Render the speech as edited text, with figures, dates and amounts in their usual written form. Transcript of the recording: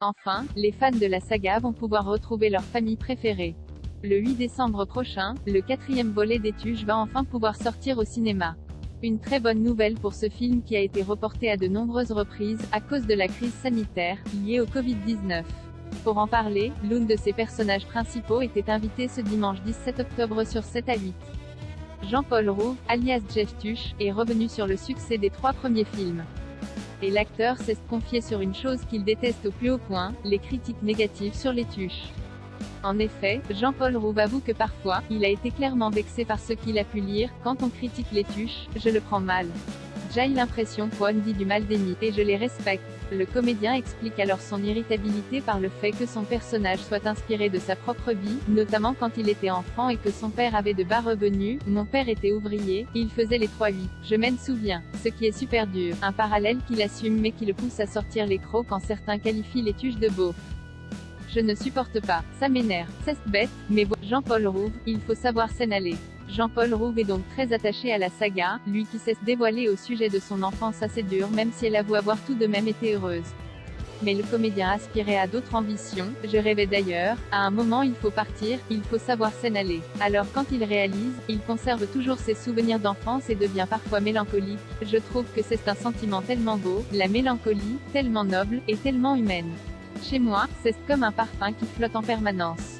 Enfin, les fans de la saga vont pouvoir retrouver leur famille préférée. Le 8 décembre prochain, le 4e volet des Tuches va enfin pouvoir sortir au cinéma. Une très bonne nouvelle pour ce film qui a été reporté à de nombreuses reprises, à cause de la crise sanitaire, liée au Covid-19. Pour en parler, l'un de ses personnages principaux était invité ce dimanche 17 octobre sur 7 à 8. Jean-Paul Rouve, alias Jeff Tuche, est revenu sur le succès des 3 premiers films. Et l'acteur s'est confié sur une chose qu'il déteste au plus haut point, les critiques négatives sur les Tuches. En effet, Jean-Paul Rouve avoue que parfois, il a été clairement vexé par ce qu'il a pu lire. Quand on critique les Tuches, je le prends mal. J'ai l'impression qu'on dit du mal des et je les respecte. Le comédien explique alors son irritabilité par le fait que son personnage soit inspiré de sa propre vie, notamment quand il était enfant et que son père avait de bas revenus. Mon père était ouvrier, il faisait les 3-8. Je m'en souviens. Ce qui est super dur. Un parallèle qu'il assume mais qui le pousse à sortir les crocs quand certains qualifient les Tuches de beauf. Je ne supporte pas, ça m'énerve, c'est bête, mais bon. Jean-Paul Rouve, il faut savoir s'en aller. Jean-Paul Rouve est donc très attaché à la saga, lui qui s'est dévoilé au sujet de son enfance assez dure même si elle avoue avoir tout de même été heureuse. Mais le comédien aspirait à d'autres ambitions, je rêvais d'ailleurs, à un moment il faut partir, il faut savoir s'en aller. Alors quand il réalise, il conserve toujours ses souvenirs d'enfance et devient parfois mélancolique. Je trouve que c'est un sentiment tellement beau, la mélancolie, tellement noble, et tellement humaine. Chez moi, c'est comme un parfum qui flotte en permanence.